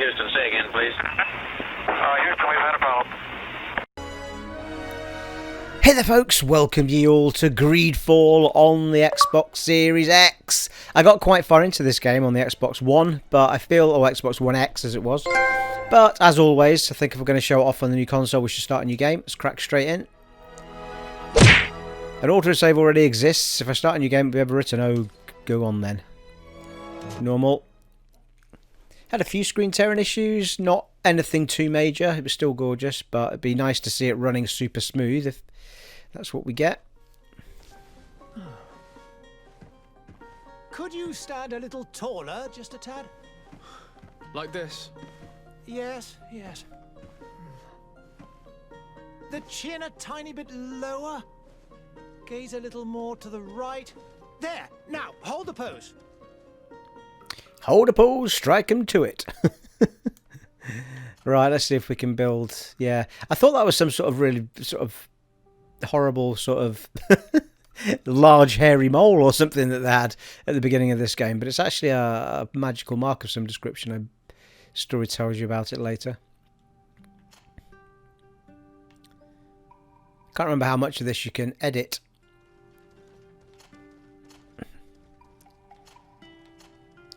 Houston, say again, please. Houston, we've had a problem. Hey there folks, welcome ye all to Greedfall on the Xbox Series X. I got quite far into this game on the Xbox One, but I feel, or Xbox One X as it was. But as always, I think if we're going to show it off on the new console, we should start a new game. Let's crack straight in. An autosave already exists. If I start a new game, it'll be overwritten. Oh, go on then. Normal. Had a few screen tearing issues, not anything too major. It was still gorgeous, but it'd be nice to see it running super smooth if that's what we get. Could you stand a little taller, just a tad? Like this? Yes, yes. The chin a tiny bit lower. Gaze a little more to the right. There! Now, hold the pose. Hold a pose, strike him to it. Right, let's see if we can build. Yeah, I thought that was some sort of really sort of horrible sort of large hairy mole or something that they had at the beginning of this game, but it's actually a magical mark of some description. A story tells you about it later. Can't remember how much of this you can edit.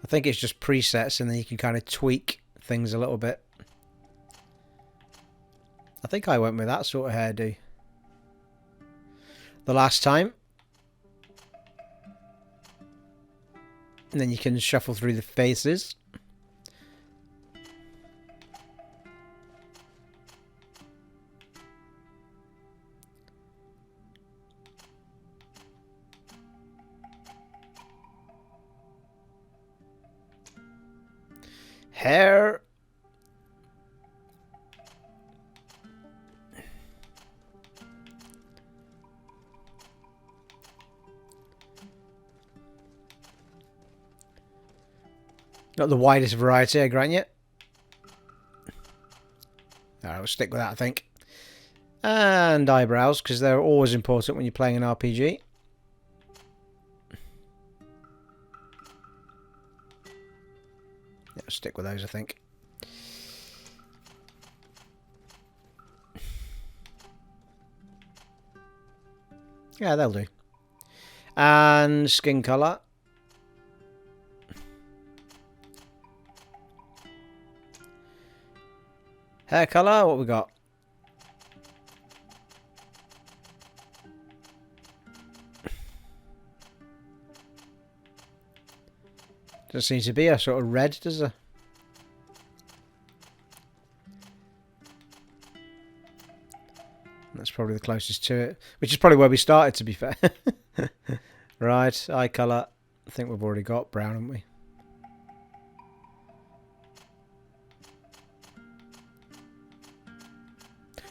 I think it's just presets and then you can kind of tweak things a little bit. I think I went with that sort of hairdo the last time. And then you can shuffle through the faces. Hair. Not the widest variety, I grant you. I'll stick with that, I think. And eyebrows, because they're always important when you're playing an RPG. Yeah, I'll stick with those, I think. Yeah, they'll do. And skin colour. Hair colour, what we got? Doesn't seem to be a sort of red, does there? That's probably the closest to it, which is probably where we started, to be fair. Right, eye colour. I think we've already got brown, haven't we?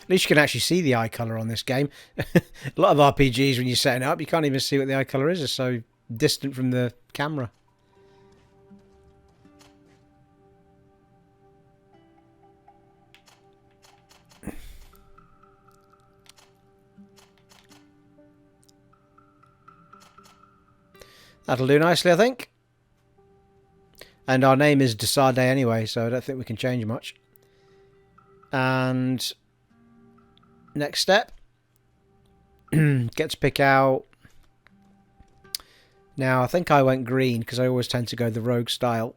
At least you can actually see the eye colour on this game. A lot of RPGs, when you're setting it up, you can't even see what the eye colour is. It's so distant from the camera. That'll do nicely, I think. And our name is Desade anyway, so I don't think we can change much. And next step. Get to pick out. Now, I think I went green because I always tend to go the rogue style.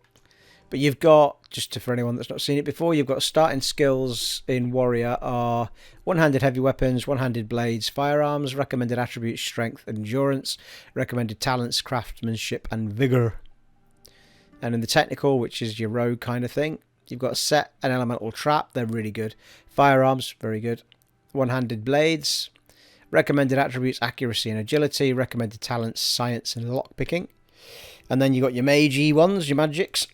But you've got, just for anyone that's not seen it before, you've got starting skills in Warrior are one-handed heavy weapons, one-handed blades, firearms, recommended attributes, strength and endurance, recommended talents, craftsmanship and vigor. And in the technical, which is your rogue kind of thing, you've got set and elemental trap. They're really good. Firearms, very good. One-handed blades, recommended attributes, accuracy and agility, recommended talents, science and lockpicking. And then you got your magey ones, your magics.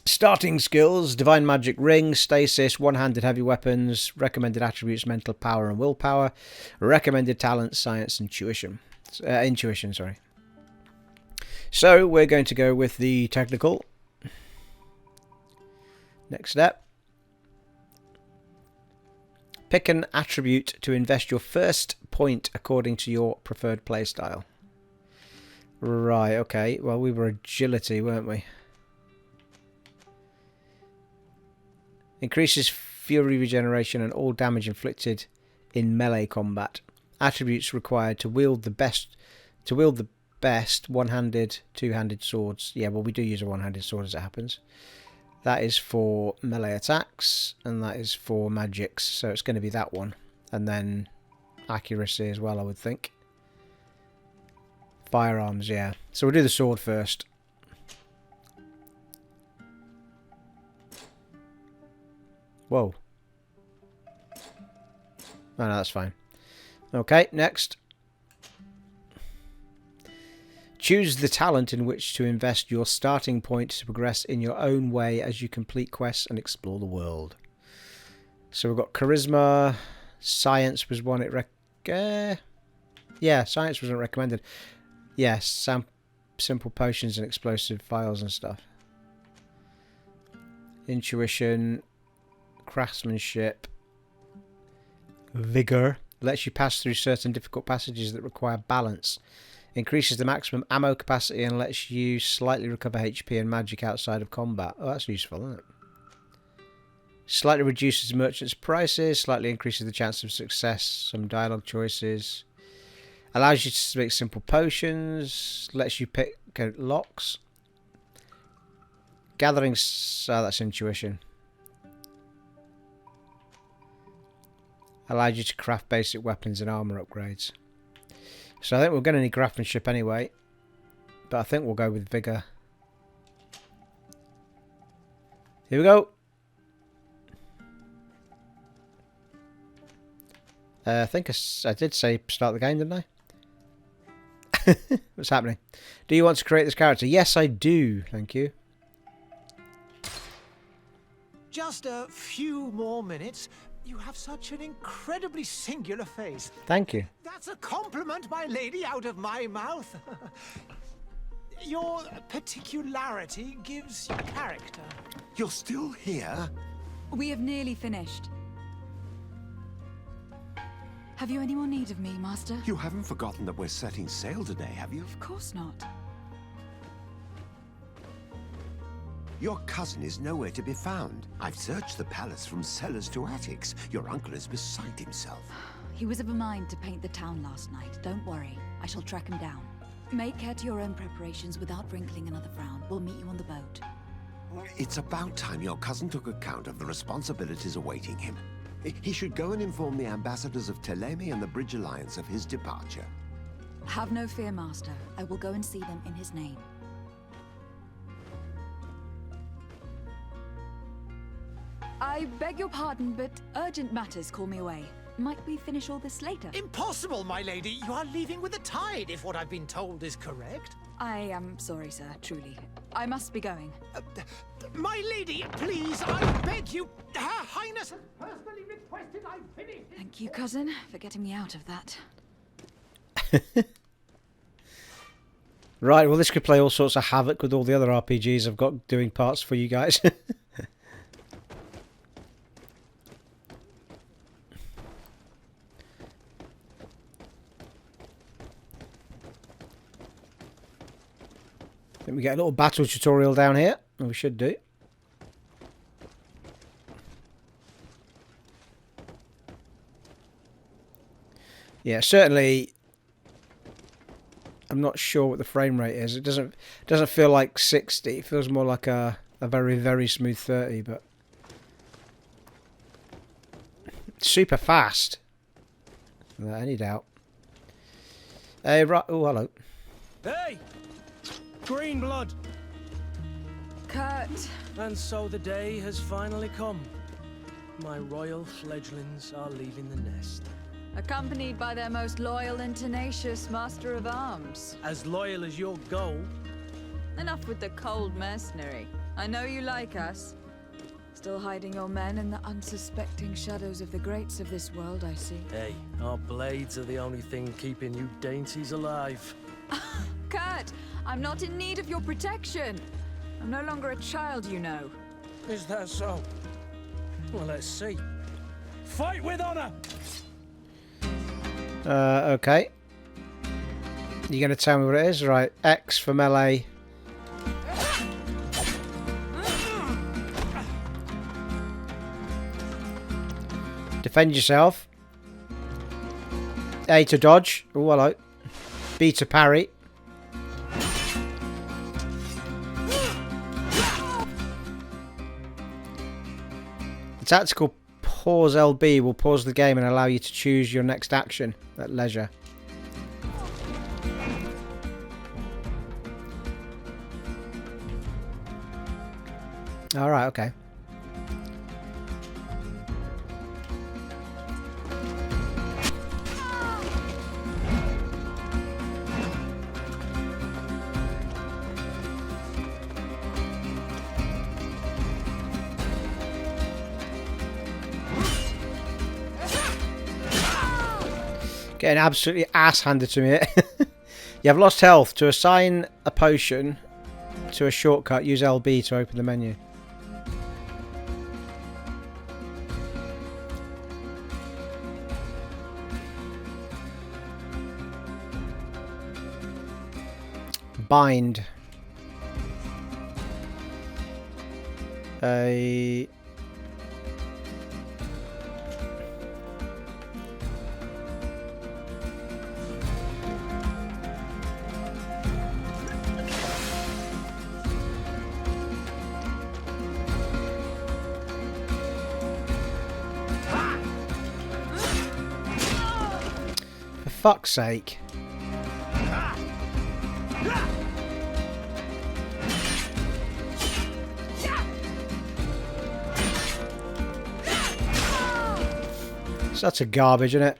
Starting skills, divine magic ring, stasis, one-handed heavy weapons, recommended attributes, mental power and willpower, recommended talents, science and intuition, sorry. So we're going to go with the technical. Next step. Pick an attribute to invest your first point according to your preferred playstyle. Right, okay. Well, we were agility, weren't we? Increases fury regeneration and all damage inflicted in melee combat. Attributes required to wield the best one-handed, two-handed swords. Yeah, well, we do use a one-handed sword as it happens. That is for melee attacks, and that is for magics. So it's going to be that one, and then accuracy as well, I would think. Firearms, yeah. So we'll do the sword first. Whoa. Oh, no, that's fine. Okay, next. Choose the talent in which to invest your starting point to progress in your own way as you complete quests and explore the world. So we've got charisma. Science was one yeah, science wasn't recommended. Yes, simple potions and explosive files and stuff. Intuition. Craftsmanship. Vigor. Lets you pass through certain difficult passages that require balance. Increases the maximum ammo capacity and lets you slightly recover HP and magic outside of combat. Oh, that's useful, isn't it? Slightly reduces merchants' prices. Slightly increases the chance of success. Some dialogue choices. Allows you to make simple potions. Lets you pick locks. Gathering... Oh, that's intuition. Allows you to craft basic weapons and armor upgrades. So I think we're going to need craftsmanship anyway. But I think we'll go with vigor. Here we go. I think I did say start the game, didn't I? What's happening? Do you want to create this character? Yes, I do. Thank you. Just a few more minutes. You have such an incredibly singular face. Thank you. That's a compliment, my lady, out of my mouth. Your particularity gives you character. You're still here? We have nearly finished. Have you any more need of me, Master? You haven't forgotten that we're setting sail today, have you? Of course not. Your cousin is nowhere to be found. I've searched the palace from cellars to attics. Your uncle is beside himself. He was of a mind to paint the town last night. Don't worry. I shall track him down. Make care to your own preparations without wrinkling another frown. We'll meet you on the boat. It's about time your cousin took account of the responsibilities awaiting him. He should go and inform the ambassadors of Telemi and the Bridge Alliance of his departure. Have no fear, Master. I will go and see them in his name. I beg your pardon, but urgent matters call me away. Might we finish all this later? Impossible, my lady. You are leaving with the tide, if what I've been told is correct. I am sorry, sir, truly. I must be going. My lady, please, I beg you. Her Highness has personally requested I finish. Thank you, cousin, for getting me out of that. Right, well, this could play all sorts of havoc with all the other RPGs I've got doing parts for you guys. I think we get a little battle tutorial down here. We should do. Yeah, certainly. I'm not sure what the frame rate is. It doesn't feel like 60. It feels more like a very, very smooth 30, but super fast. Without any doubt. Hey, right. Oh, hello. Hey! Green blood! Kurt! And so the day has finally come. My royal fledglings are leaving the nest. Accompanied by their most loyal and tenacious master of arms. As loyal as your goal. Enough with the cold mercenary. I know you like us. Still hiding your men in the unsuspecting shadows of the greats of this world, I see. Hey, our blades are the only thing keeping you dainties alive. Kurt, I'm not in need of your protection. I'm no longer a child, you know. Is that so? Well, let's see. Fight with honor! Okay. You gonna tell me what it is? Right, X for melee. defend yourself. A to dodge. Oh, hello. B to parry. The tactical pause LB will pause the game and allow you to choose your next action at leisure. Alright, okay. Getting absolutely ass handed to me. You have lost health. To assign a potion to a shortcut, use LB to open the menu. Bind. A... For fuck's sake. That's a garbage, isn't it?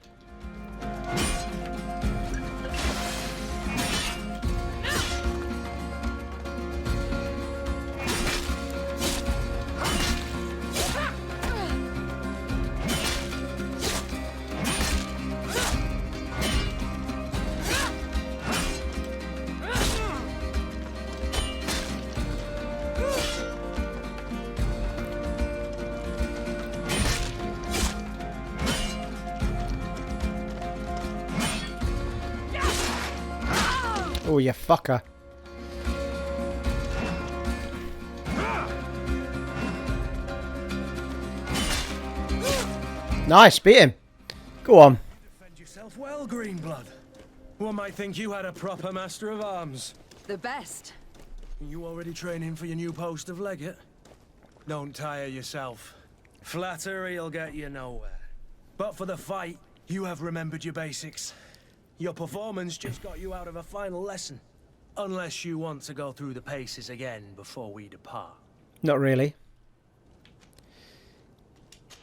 Oh, you fucker. Nice, beat him. Go on. Defend yourself well, Greenblood. One might think you had a proper master of arms. The best. You already training for your new post of legate? Don't tire yourself. Flattery'll get you nowhere. But for the fight, you have remembered your basics. Your performance just got you out of a final lesson. Unless you want to go through the paces again before we depart. Not really.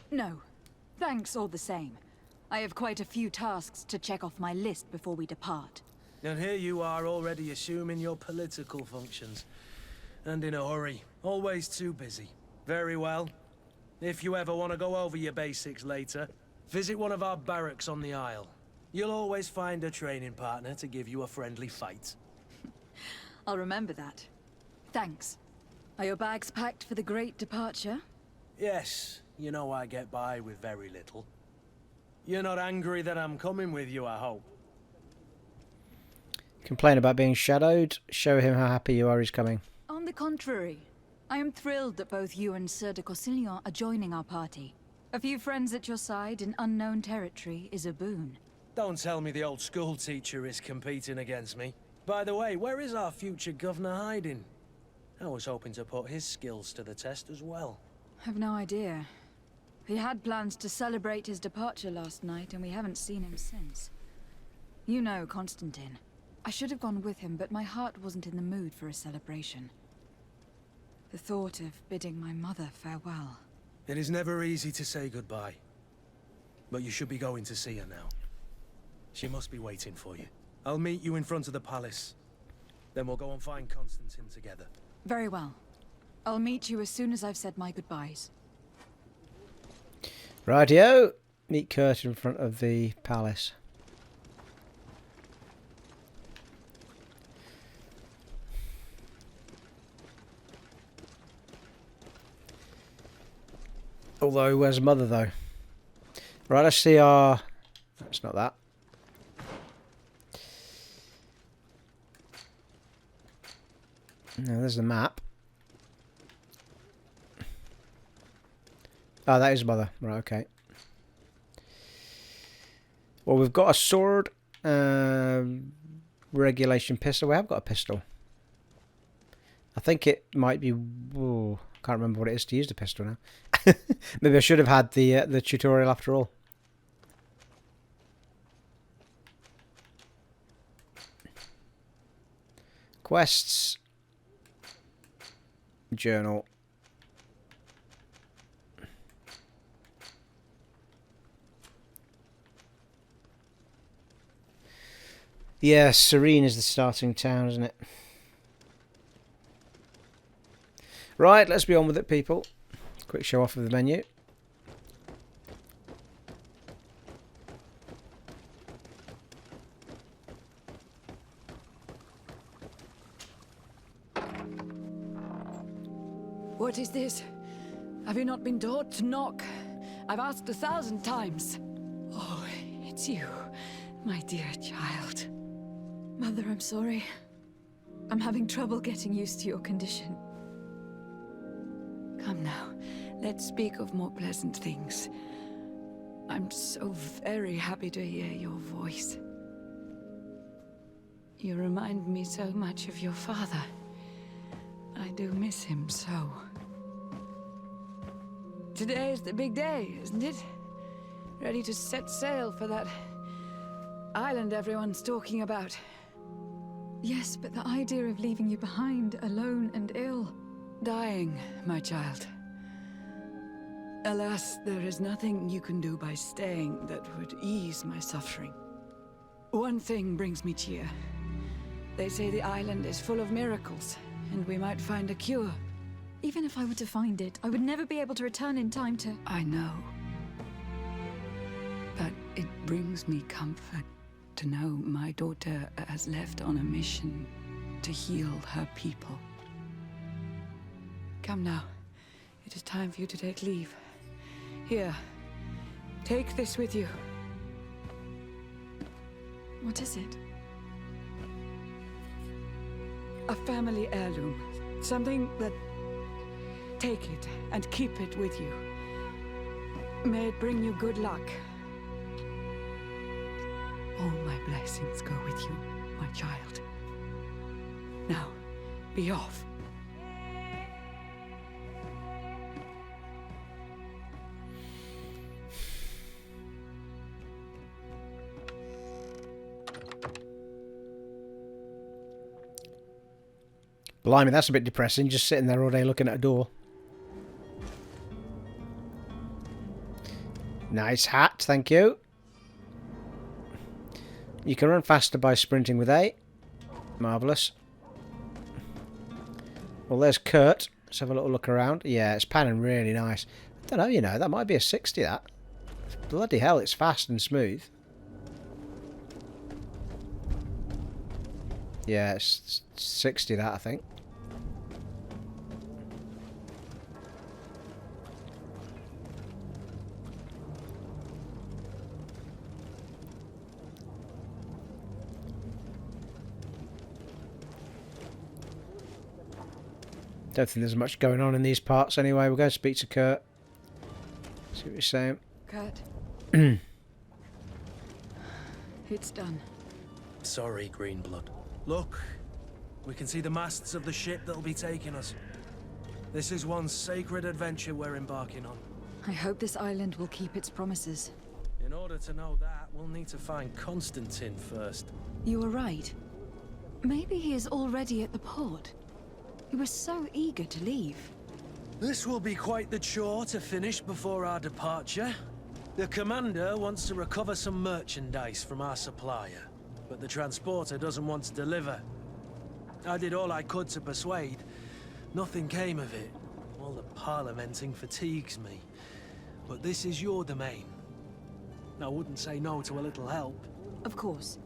No. Thanks all the same. I have quite a few tasks to check off my list before we depart. And here you are already assuming your political functions. And in a hurry. Always too busy. Very well. If you ever want to go over your basics later, visit one of our barracks on the Isle. You'll always find a training partner to give you a friendly fight. I'll remember that. Thanks. Are your bags packed for the great departure? Yes, you know I get by with very little. You're not angry that I'm coming with you, I hope. Complain about being shadowed. Show him how happy you are he's coming. On the contrary, I am thrilled that both you and Sir de Corsillon are joining our party. A few friends at your side in unknown territory is a boon. Don't tell me the old school teacher is competing against me. By the way, where is our future governor hiding? I was hoping to put his skills to the test as well. I've no idea. He had plans to celebrate his departure last night, and we haven't seen him since. You know Constantine. I should have gone with him, but my heart wasn't in the mood for a celebration. The thought of bidding my mother farewell. It is never easy to say goodbye. But you should be going to see her now. She must be waiting for you. I'll meet you in front of the palace. Then we'll go and find Constantine together. Very well. I'll meet you as soon as I've said my goodbyes. Rightio. Meet Kurt in front of the palace. Although, where's Mother though? Right, let's see our... It's not that. No, there's the map. Oh, that is Mother. Right, okay. Well, we've got a sword, regulation pistol. We have got a pistol. I think it might be... Ooh, can't remember what it is to use the pistol now. Maybe I should have had the tutorial after all. Quests. Journal. Yeah, Serene is the starting town, isn't it? Right, let's be on with it, people. Quick show off of the menu. What is this? Have you not been taught to knock? I've asked 1,000 times. Oh, it's you, my dear child. Mother, I'm sorry. I'm having trouble getting used to your condition. Come now, let's speak of more pleasant things. I'm so very happy to hear your voice. You remind me so much of your father. I do miss him so. Today is the big day, isn't it? Ready to set sail for that island everyone's talking about. Yes, but the idea of leaving you behind, alone and ill. Dying, my child. Alas, there is nothing you can do by staying that would ease my suffering. One thing brings me cheer. They say the island is full of miracles, and we might find a cure. Even if I were to find it, I would never be able to return in time to... I know. But it brings me comfort to know my daughter has left on a mission to heal her people. Come now. It is time for you to take leave. Here. Take this with you. What is it? A family heirloom. Something that... Take it and keep it with you. May it bring you good luck. All my blessings go with you, my child. Now, be off. Blimey, that's a bit depressing, just sitting there all day looking at a door. Nice hat, thank you. You can run faster by sprinting with A. Marvellous. Well, there's Kurt. Let's have a little look around. Yeah, it's panning really nice. I don't know, you know, that might be a 60, that. Bloody hell, it's fast and smooth. Yeah, it's 60, that, I think. Don't think there's much going on in these parts anyway. We'll go speak to Kurt. See what he's saying. Kurt. It's done. Sorry, Greenblood. Look, we can see the masts of the ship that'll be taking us. This is one sacred adventure we're embarking on. I hope this island will keep its promises. In order to know that, we'll need to find Constantine first. You were right. Maybe he is already at the port. He was so eager to leave. This will be quite the chore to finish before our departure. The commander wants to recover some merchandise from our supplier, but the transporter doesn't want to deliver. I did all I could to persuade. Nothing came of it. All the parliamenting fatigues me. But this is your domain. I wouldn't say no to a little help. Of course.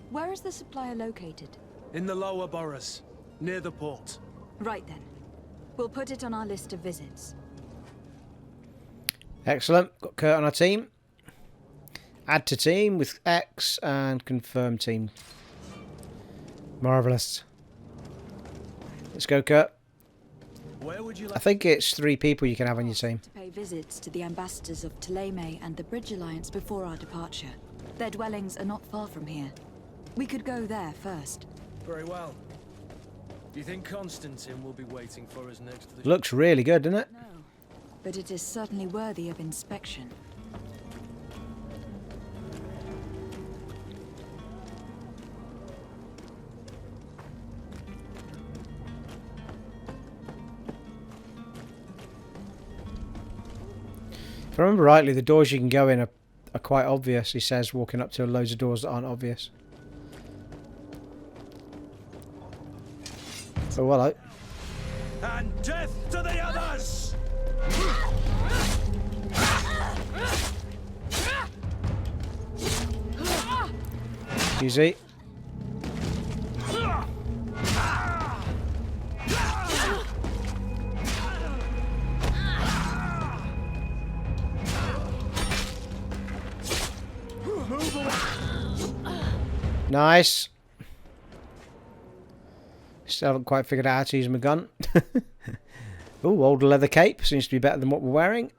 Where is the supplier located? In the lower boroughs, near the port. Right then. We'll put it on our list of visits. Excellent. Got Kurt on our team. Add to team with X and confirm team. Marvellous. Let's go, Kurt. Where would you like? I think it's 3 people you can have on your team. To pay visits to the ambassadors of Thélème and the Bridge Alliance before our departure. Their dwellings are not far from here. We could go there first. Very well. Do you think Constantine will be waiting for us next to the... Looks really good, doesn't it? No, but it is certainly worthy of inspection. If I remember rightly, the doors you can go in are quite obvious, he says, walking up to loads of doors that aren't obvious. Oh, hello. And death to the others! Easy. Nice. Still haven't quite figured out how to use my gun. Ooh, old leather cape. Seems to be better than what we're wearing.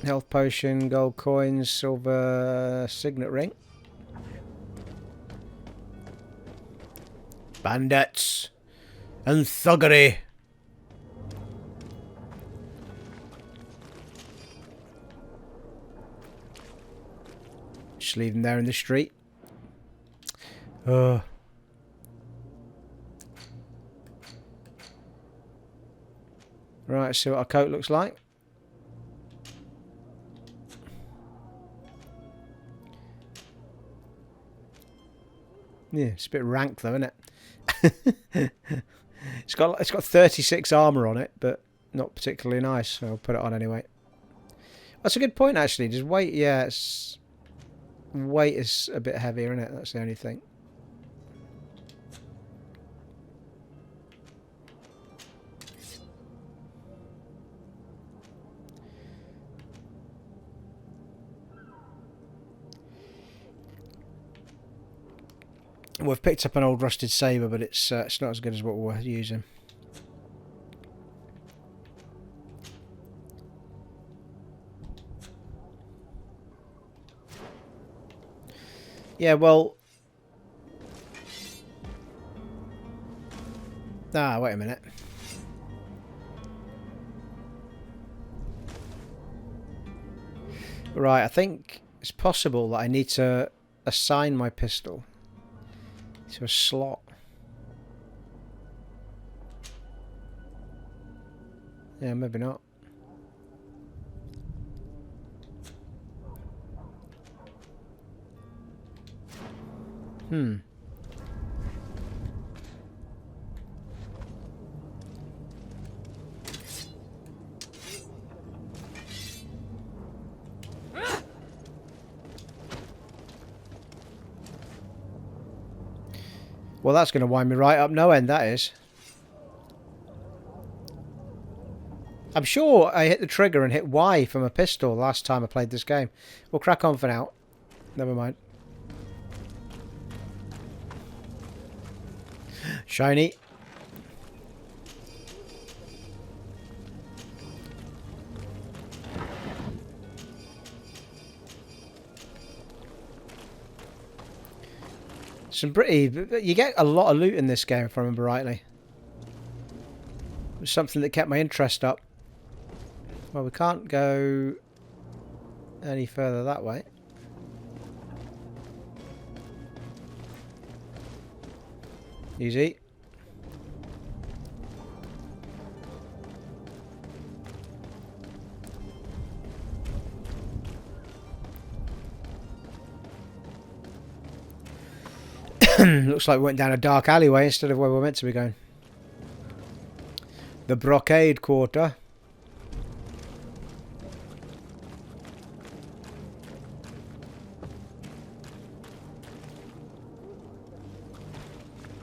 Health potion, gold coins, silver signet ring. Bandits and thuggery. Just leave them there in the street. Right, see what our coat looks like. Yeah, it's a bit rank though, isn't it? It's got 36 armor on it, but not particularly nice. So I'll put it on anyway. That's a good point, actually. Just weight, yeah, weight is a bit heavier, isn't it? That's the only thing. We've picked up an old rusted saber, but it's not as good as what we're using. Yeah, well... Ah, wait a minute. Right, I think it's possible that I need to assign my pistol to a slot. Yeah, maybe not. Well, that's going to wind me right up no end, that is. I'm sure I hit the trigger and hit Y from a pistol last time I played this game. We'll crack on for now. Never mind. Shiny. Some pretty... You get a lot of loot in this game, if I remember rightly. It was something that kept my interest up. Well, we can't go any further that way. Easy. Looks like we went down a dark alleyway instead of where we're meant to be going. The Brocade Quarter.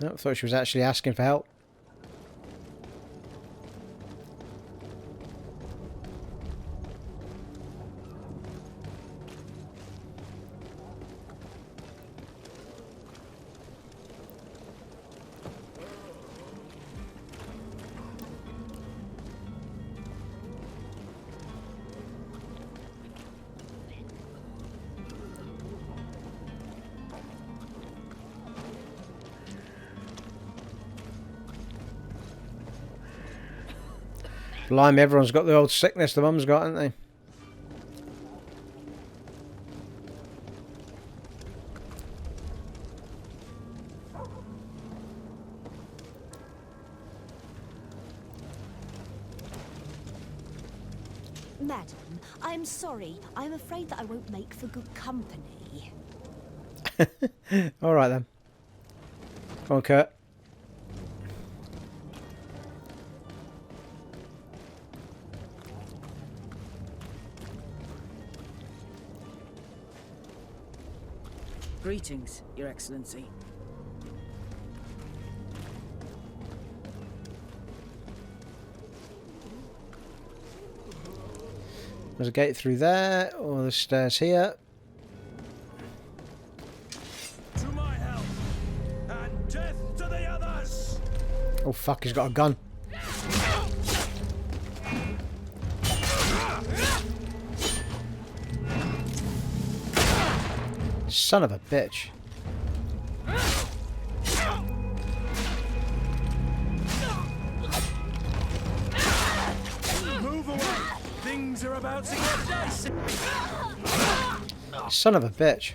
Oh, I thought she was actually asking for help. Blimey, everyone's got the old sickness the mum's got, haven't they? Madam, I'm sorry. I'm afraid that I won't make for good company. Alright then. Come on, Kurt. Greetings, Your Excellency. There's a gate through there, or the stairs here. To my help, and death to the others! Oh fuck, he's got a gun. Son of a bitch. Move away! Things are about to get dicey! Son of a bitch.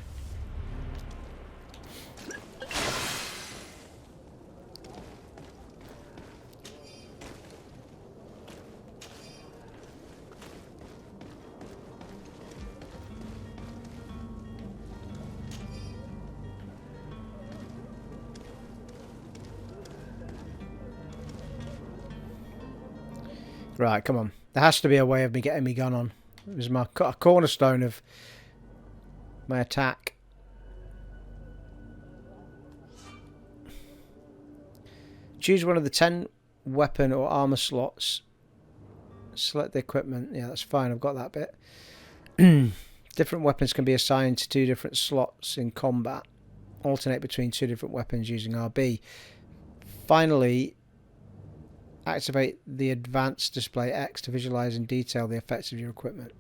Right, come on. There has to be a way of me getting my gun on. It was my a cornerstone of my attack. Choose one of the 10 weapon or armor slots. Select the equipment. Yeah, that's fine. I've got that bit. Different weapons can be assigned to 2 different slots in combat. Alternate between 2 different weapons using RB. Finally, activate the advanced display X to visualize in detail the effects of your equipment.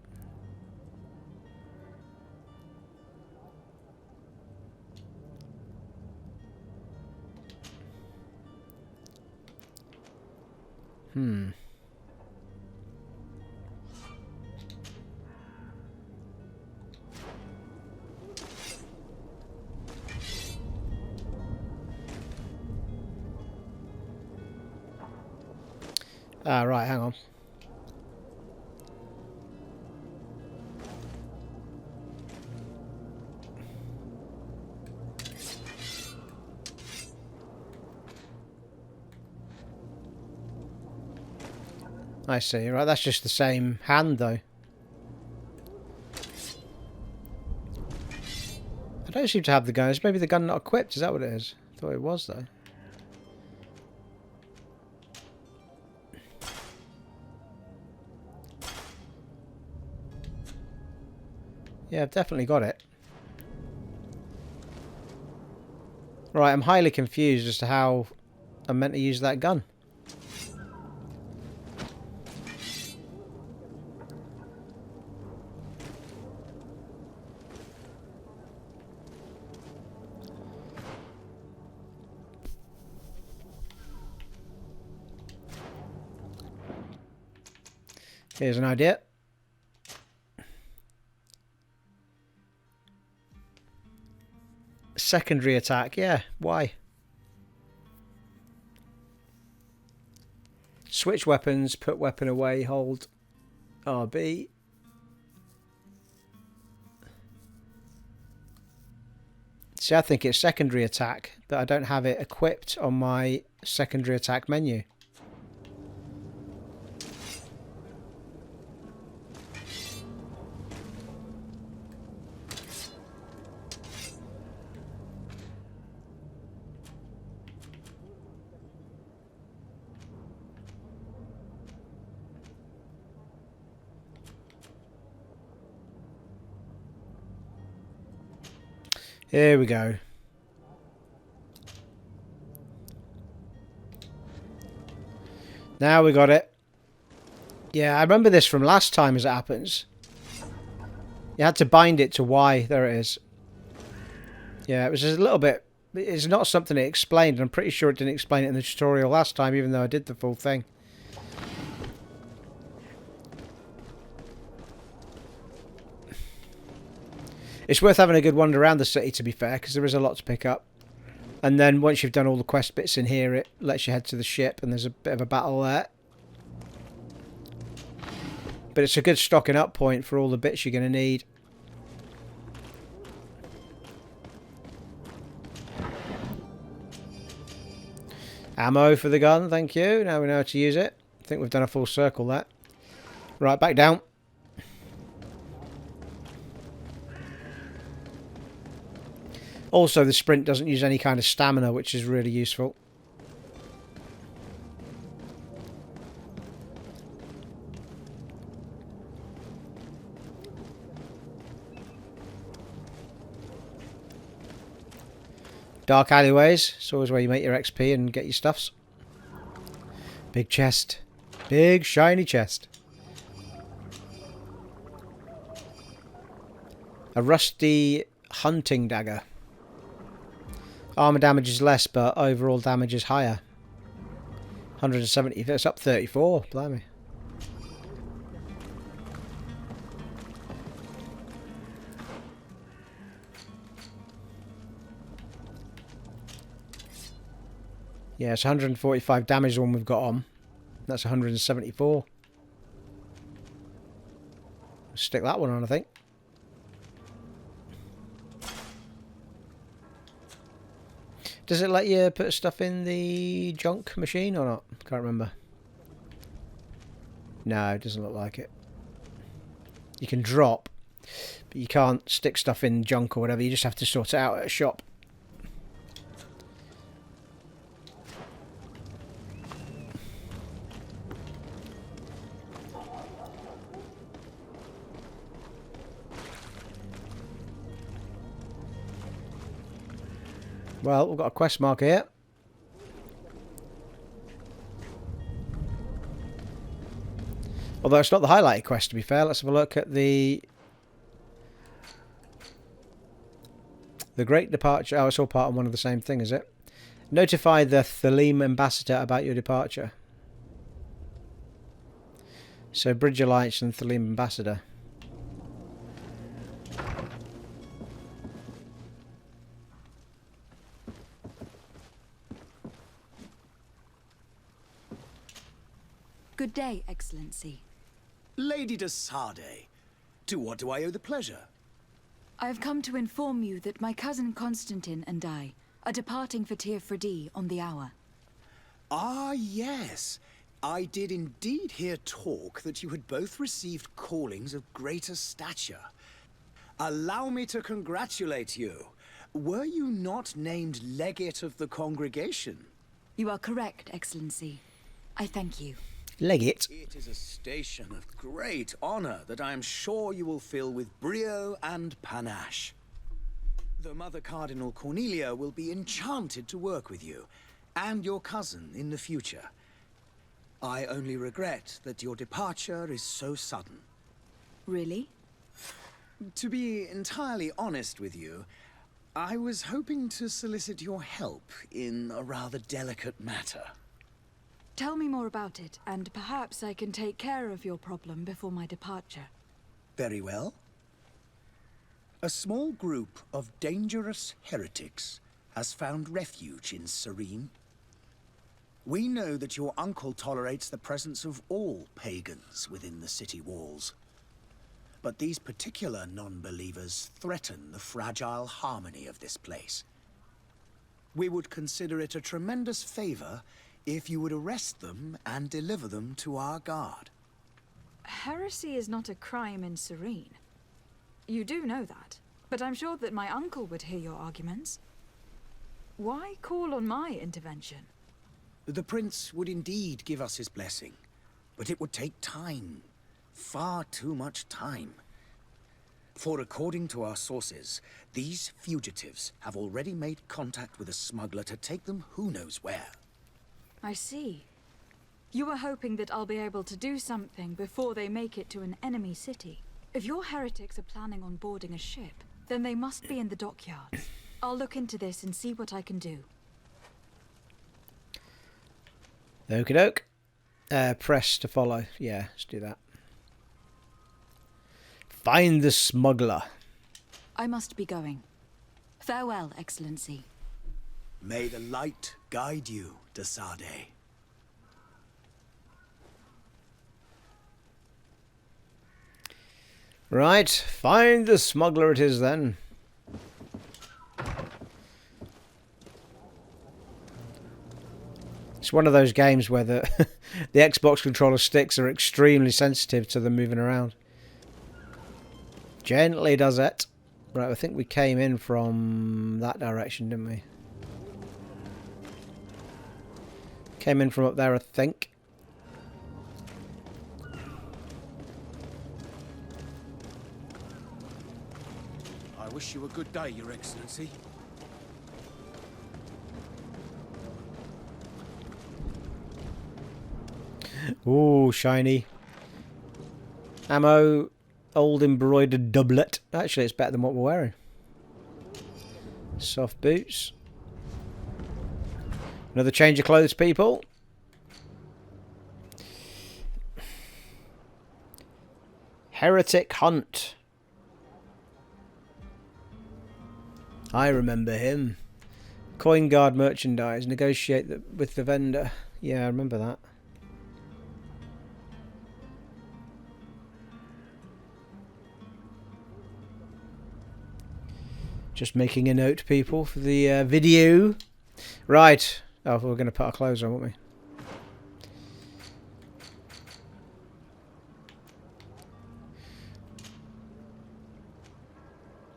Ah, right, hang on. I see. Right, that's just the same hand, though. I don't seem to have the gun. Is maybe the gun not equipped? Is that what it is? I thought it was, though. Yeah, I've definitely got it. Right, I'm highly confused as to how I'm meant to use that gun. Here's an idea. Secondary attack, yeah, why? Switch weapons, put weapon away, hold RB. See, I think it's secondary attack, but I don't have it equipped on my secondary attack menu. Here we go. Now we got it. Yeah, I remember this from last time as it happens. You had to bind it to Y. There it is. Yeah, it was just a little bit... It's not something it explained. I'm pretty sure it didn't explain it in the tutorial last time, even though I did the full thing. It's worth having a good wander around the city, to be fair, because there is a lot to pick up. And then once you've done all the quest bits in here, it lets you head to the ship, and there's a bit of a battle there. But it's a good stocking up point for all the bits you're going to need. Ammo for the gun, thank you. Now we know how to use it. I think we've done a full circle there. Right, back down. Also, the sprint doesn't use any kind of stamina, which is really useful. Dark alleyways. It's always where you make your XP and get your stuffs. Big chest. Big shiny chest. A rusty hunting dagger. Armor damage is less, but overall damage is higher. 170. It's up 34. Blimey. Yeah, it's 145 damage the one we've got on. That's 174. Stick that one on, I think. Does it let you put stuff in the junk machine or not? Can't remember. No, it doesn't look like it. You can drop, but you can't stick stuff in junk or whatever. You just have to sort it out at a shop. Well, we've got a quest marker here. Although it's not the highlighted quest, to be fair. Let's have a look at the Great Departure. Oh, it's all part of one of the same thing, is it? Notify the Theleme Ambassador about your departure. So, Bridge Alliance and Theleme Ambassador. Good day, Excellency. Lady de Sardet, to what do I owe the pleasure? I have come to inform you that my cousin Constantine and I are departing for Tir Freddy on the hour. Ah, yes. I did indeed hear talk that you had both received callings of greater stature. Allow me to congratulate you. Were you not named legate of the congregation? You are correct, Excellency. I thank you. Legate. It is a station of great honor that I am sure you will fill with brio and panache. The Mother Cardinal Cornelia will be enchanted to work with you, and your cousin in the future. I only regret that your departure is so sudden. Really? To be entirely honest with you, I was hoping to solicit your help in a rather delicate matter. Tell me more about it, and perhaps I can take care of your problem before my departure. Very well. A small group of dangerous heretics has found refuge in Serene. We know that your uncle tolerates the presence of all pagans within the city walls. But these particular non-believers threaten the fragile harmony of this place. We would consider it a tremendous favor if you would arrest them and deliver them to our guard. Heresy is not a crime in Serene. You do know that, but I'm sure that my uncle would hear your arguments. Why call on my intervention? The prince would indeed give us his blessing, but it would take time. Far too much time. For according to our sources, these fugitives have already made contact with a smuggler to take them who knows where. I see. You were hoping that I'll be able to do something before they make it to an enemy city. If your heretics are planning on boarding a ship, then they must be in the dockyards. I'll look into this and see what I can do. Okie doke. Press to follow. Yeah, let's do that. Find the smuggler. I must be going. Farewell, Excellency. May the light guide you, de Sade. Right, find the smuggler it is then. It's one of those games where the the Xbox controller sticks are extremely sensitive to them moving around. Gently does it. Right, I think we came in from that direction, didn't we? Came in from up there, I think. I wish you a good day, Your Excellency. Ooh, shiny. Ammo, old embroidered doublet. Actually, it's better than what we're wearing. Soft boots. Another change of clothes, people. Heretic Hunt. I remember him. Coin guard merchandise. Negotiate with the vendor. Yeah, I remember that. Just making a note, people, for the video. Right. Oh, we're going to put our clothes on, won't we?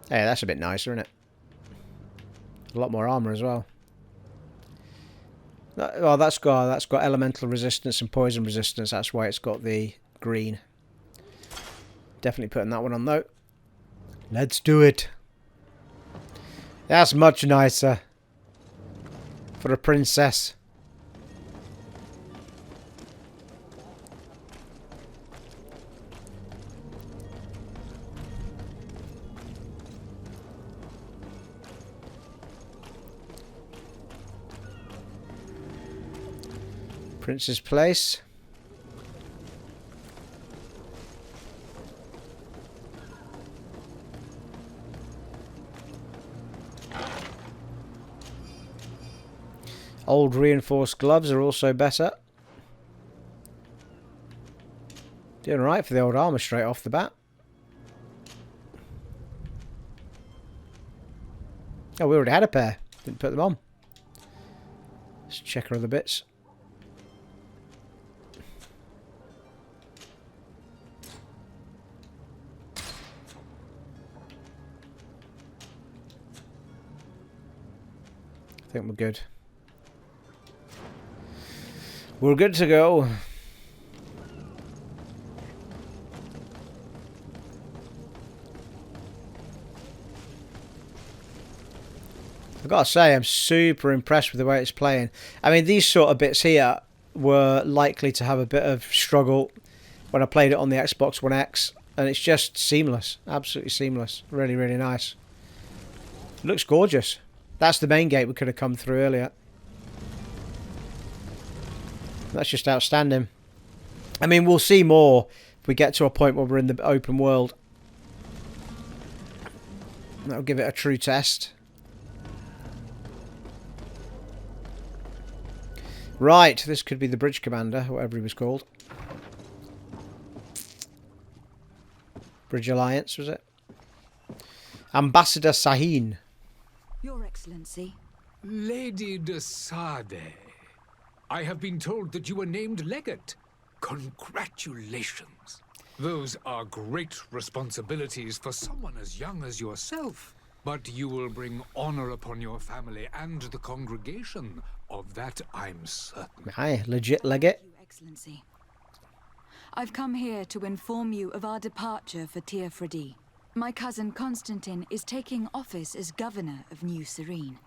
Hey, that's a bit nicer, isn't it? A lot more armor as well. Well, that's got elemental resistance and poison resistance. That's why it's got the green. Definitely putting that one on though. Let's do it. That's much nicer for a princess. Prince's Place. Old reinforced gloves are also better. Doing right for the old armour straight off the bat. Oh, we already had a pair. Didn't put them on. Let's check our other bits. I think we're good. We're good to go. I've got to say, I'm super impressed with the way it's playing. I mean, these sort of bits here were likely to have a bit of struggle when I played it on the Xbox One X, and it's just seamless. Absolutely seamless. Really, really nice. It looks gorgeous. That's the main gate we could have come through earlier. That's just outstanding. I mean, we'll see more if we get to a point where we're in the open world. That'll give it a true test. Right, this could be the bridge commander, whatever he was called. Bridge Alliance, was it? Ambassador Sahin. Your Excellency. Lady de Sade, I have been told that you were named legate. Congratulations. Those are great responsibilities for someone as young as yourself. But you will bring honor upon your family and the congregation. Of that, I'm certain. Hi, legit legate. Your Excellency. I've come here to inform you of our departure for Teofredi. My cousin Constantine is taking office as governor of New Serene,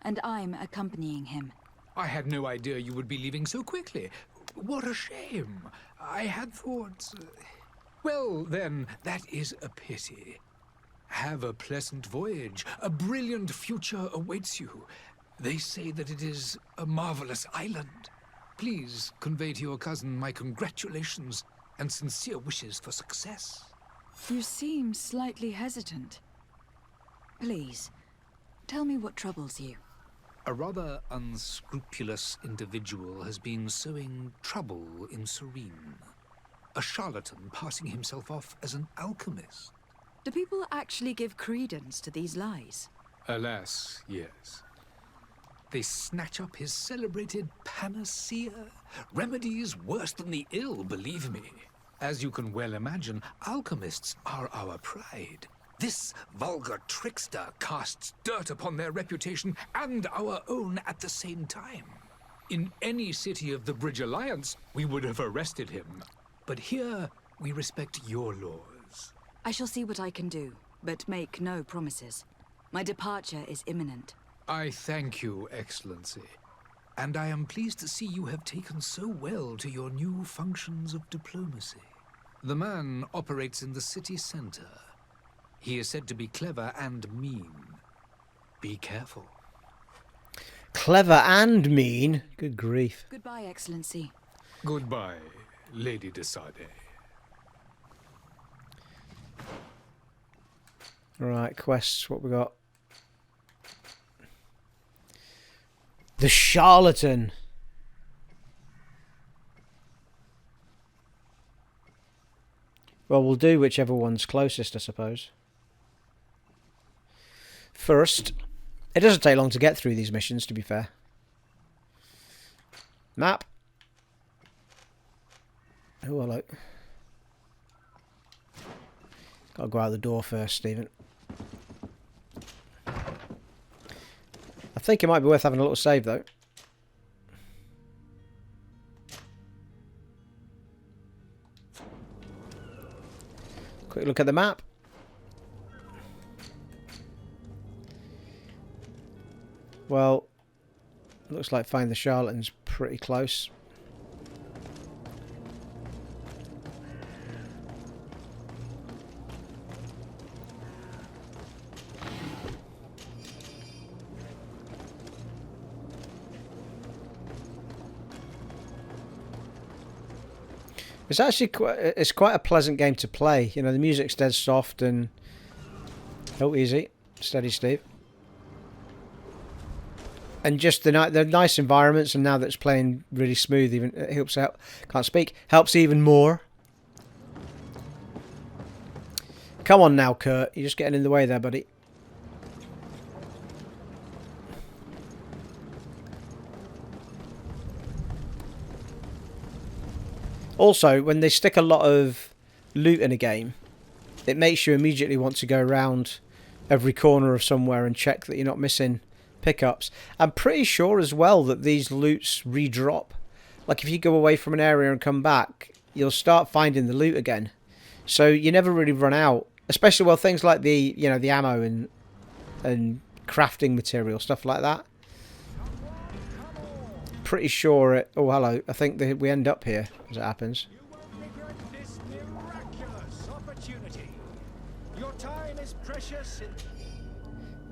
and I'm accompanying him. I had no idea you would be leaving so quickly. What a shame. I had thought... Well, then, that is a pity. Have a pleasant voyage. A brilliant future awaits you. They say that it is a marvelous island. Please convey to your cousin my congratulations and sincere wishes for success. You seem slightly hesitant. Please, tell me what troubles you. A rather unscrupulous individual has been sowing trouble in Serene. A charlatan passing himself off as an alchemist. Do people actually give credence to these lies? Alas, yes. They snatch up his celebrated panacea. Remedies worse than the ill, believe me. As you can well imagine, alchemists are our pride. This vulgar trickster casts dirt upon their reputation and our own at the same time. In any city of the Bridge Alliance, we would have arrested him. But here, we respect your laws. I shall see what I can do, but make no promises. My departure is imminent. I thank you, Excellency. And I am pleased to see you have taken so well to your new functions of diplomacy. The man operates in the city center. He is said to be clever and mean. Be careful. Clever and mean? Good grief. Goodbye, Excellency. Goodbye, Lady de Sade. Right, quests, what we got? The Charlatan. Well, we'll do whichever one's closest, I suppose. First, it doesn't take long to get through these missions, to be fair. Map. Oh, hello. Gotta go out the door first, Stephen. I think it might be worth having a little save, though. Quick look at the map. Well, looks like Find the Charlatan's pretty close. It's actually quite a pleasant game to play. You know, the music's dead soft and oh, easy, steady, Steve. And just the nice environments, and now that it's playing really smooth, even it helps out. Can't speak. Helps even more. Come on now, Kurt. You're just getting in the way there, buddy. Also, when they stick a lot of loot in a game, it makes you immediately want to go around every corner of somewhere and check that you're not missing pickups. I'm pretty sure as well that these loots redrop. Like if you go away from an area and come back, you'll start finding the loot again. So you never really run out. Especially, well, things like the, you know, the ammo and crafting material, stuff like that. Pretty sure it... Oh, hello. I think that we end up here, as it happens. You won't regret this miraculous opportunity. Your time is precious.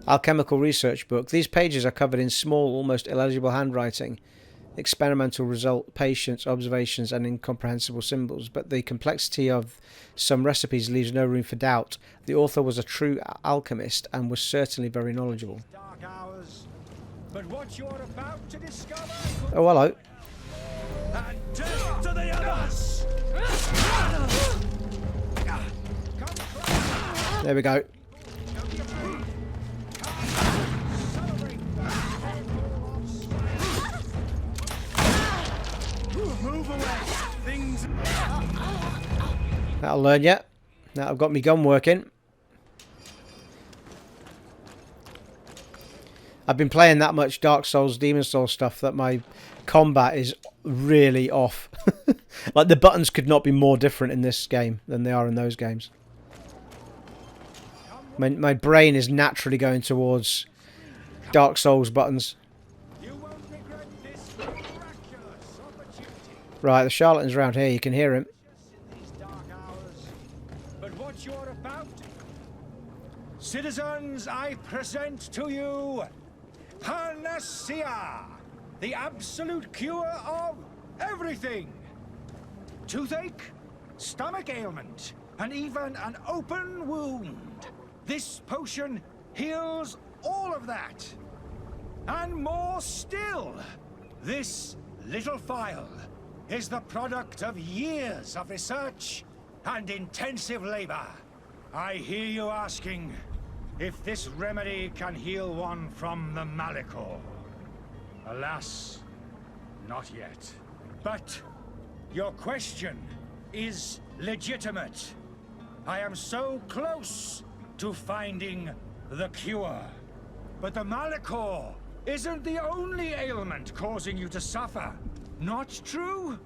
Alchemical research book. These pages are covered in small, almost illegible handwriting. Experimental result, patience, observations, and incomprehensible symbols. But the complexity of some recipes leaves no room for doubt. The author was a true alchemist and was certainly very knowledgeable. Dark hours. But what you're about to discover. Oh, hello. And death to the others. There we go. Move away. Things. That'll learn you. Now I've got my gun working. I've been playing that much Dark Souls, Demon Souls stuff that my combat is really off. Like the buttons could not be more different in this game than they are in those games. My brain is naturally going towards Dark Souls buttons. Right, the charlatan's around here. You can hear him. But what you're about, citizens, I present to you Panacea, the absolute cure of everything. Toothache, stomach ailment, and even an open wound. This potion heals all of that. And more still. This little phial is the product of years of research and intensive labor. I hear you asking if this remedy can heal one from the Malachor. Alas, not yet. But your question is legitimate. I am so close to finding the cure. But the Malachor isn't the only ailment causing you to suffer. Not true?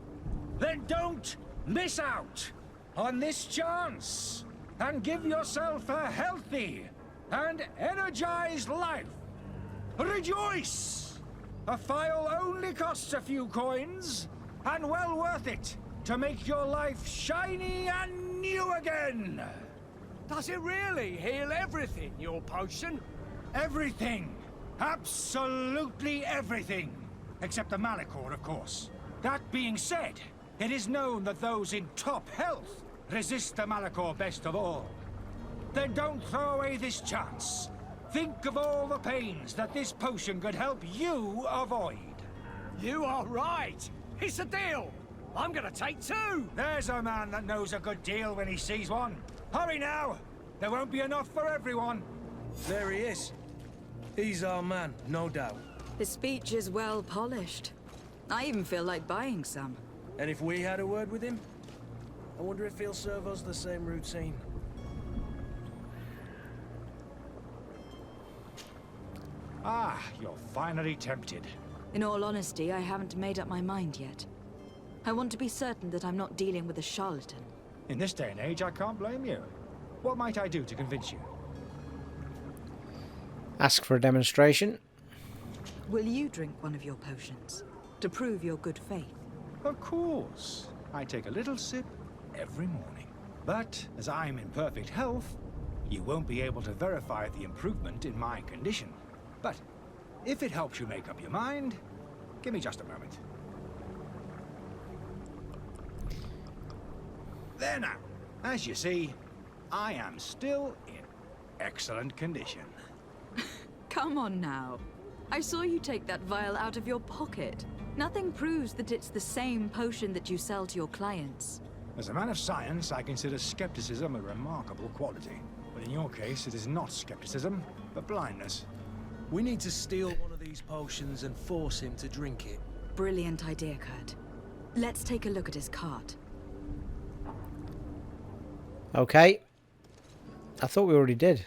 Then don't miss out on this chance and give yourself a healthy and energized life. Rejoice! A phial only costs a few coins, and well worth it to make your life shiny and new again. Does it really heal everything, your potion? Everything. Absolutely everything. Except the Malachor, of course. That being said, it is known that those in top health resist the Malachor best of all. Then don't throw away this chance. Think of all the pains that this potion could help you avoid. You are right. It's a deal. I'm gonna take 2. There's a man that knows a good deal when he sees one. Hurry now. There won't be enough for everyone. There he is. He's our man, no doubt. His speech is well polished. I even feel like buying some. And if we had a word with him, I wonder if he'll serve us the same routine. Ah, you're finally tempted. In all honesty, I haven't made up my mind yet. I want to be certain that I'm not dealing with a charlatan. In this day and age, I can't blame you. What might I do to convince you? Ask for a demonstration. Will you drink one of your potions to prove your good faith? Of course. I take a little sip every morning. But as I'm in perfect health, you won't be able to verify the improvement in my condition. But if it helps you make up your mind, give me just a moment. There now. As you see, I am still in excellent condition. Come on now. I saw you take that vial out of your pocket. Nothing proves that it's the same potion that you sell to your clients. As a man of science, I consider skepticism a remarkable quality. But in your case, it is not skepticism, but blindness. We need to steal one of these potions and force him to drink it. Brilliant idea, Kurt. Let's take a look at his cart. Okay. I thought we already did.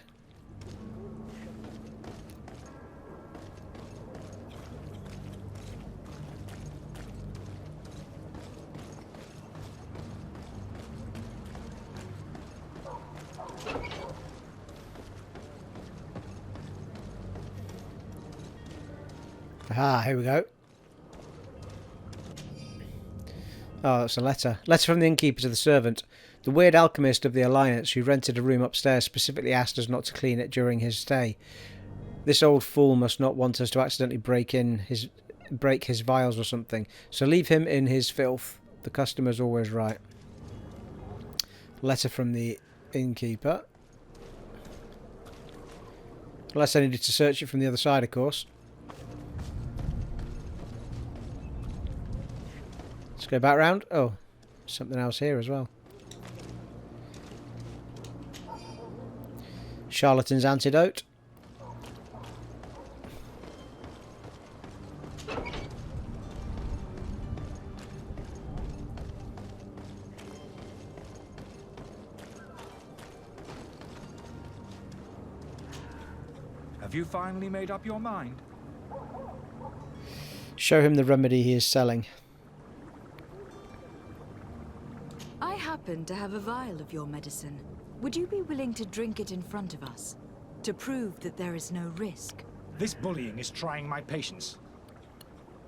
Ah, here we go. Oh, that's a letter. Letter from the innkeeper to the servant. The weird alchemist of the Alliance who rented a room upstairs specifically asked us not to clean it during his stay. This old fool must not want us to accidentally break his vials or something. So leave him in his filth. The customer's always right. Letter from the innkeeper. Unless I needed to search it from the other side, of course. Let's go back round. Oh, something else here as well. Charlatan's antidote. Have you finally made up your mind? Show him the remedy he is selling. I happen to have a vial of your medicine. Would you be willing to drink it in front of us? To prove that there is no risk? This bullying is trying my patience.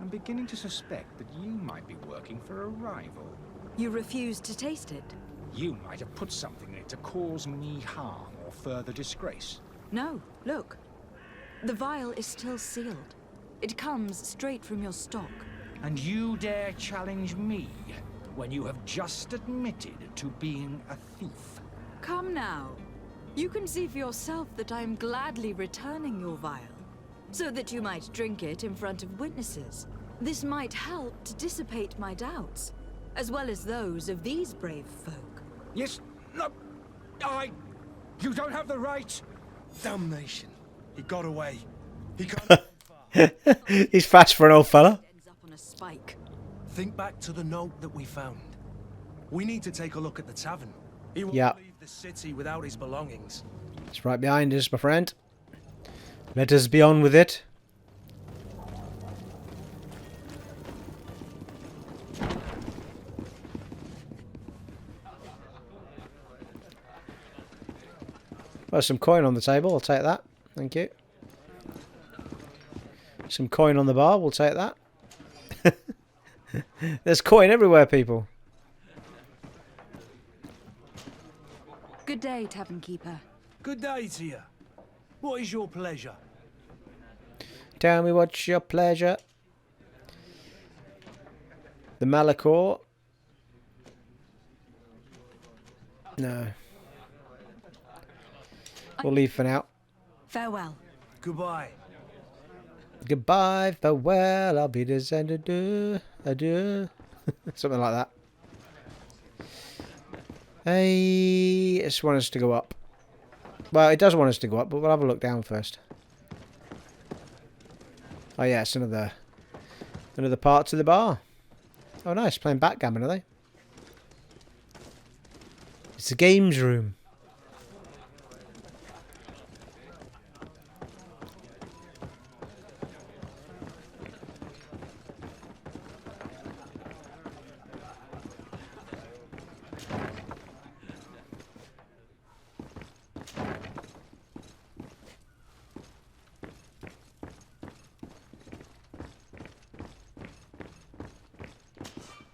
I'm beginning to suspect that you might be working for a rival. You refuse to taste it? You might have put something in it to cause me harm or further disgrace. No, look. The vial is still sealed. It comes straight from your stock. And you dare challenge me when you have just admitted to being a thief? Come now. You can see for yourself that I am gladly returning your vial, so that you might drink it in front of witnesses. This might help to dissipate my doubts, as well as those of these brave folk. Yes, no, you don't have the right. Damnation. He got away. He can't. He's fast for an old fella. Ends up on a spike. Think back to the note that we found. We need to take a look at the tavern. He won't leave the city without his belongings. It's right behind us, my friend. Let us be on with it. Well, some coin on the table. I'll take that. Thank you. Some coin on the bar. We'll take that. There's coin everywhere, people. Good day, Tavern Keeper. Good day to you. What is your pleasure? Tell me what's your pleasure. The Malachor. No. We'll leave for now. Farewell. Goodbye. Goodbye, farewell, I'll be descended, adieu. Something like that. Hey, it's want us to go up. Well, it does want us to go up, but we'll have a look down first. Oh yeah, it's another part to the bar. Oh nice, playing backgammon, are they? It's the games room.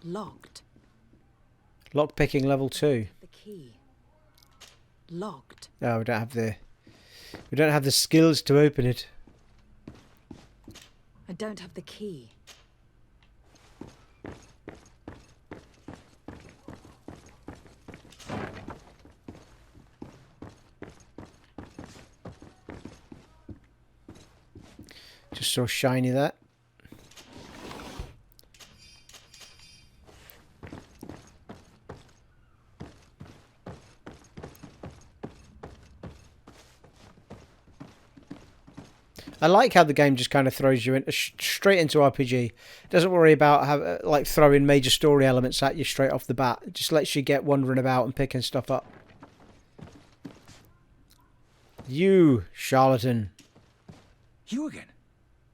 Locked. Lockpicking level 2. The key. Locked. No, we don't have the skills to open it. I don't have the key. Just so shiny that. I like how the game just kind of throws you straight into RPG. Doesn't worry about like throwing major story elements at you straight off the bat. It just lets you get wandering about and picking stuff up. You charlatan. You again?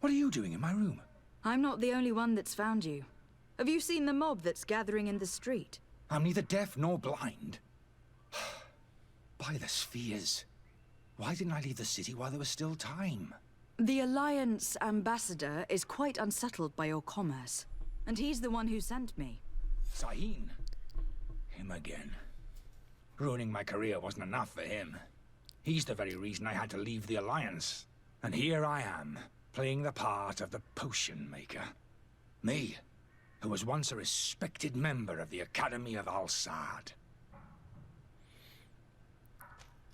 What are you doing in my room? I'm not the only one that's found you. Have you seen the mob that's gathering in the street? I'm neither deaf nor blind. By the spheres. Why didn't I leave the city while there was still time? The Alliance ambassador is quite unsettled by your commerce, and he's the one who sent me. Sahin? Him again. Ruining my career wasn't enough for him. He's the very reason I had to leave the Alliance. And here I am, playing the part of the potion maker. Me, who was once a respected member of the Academy of Al-Sad.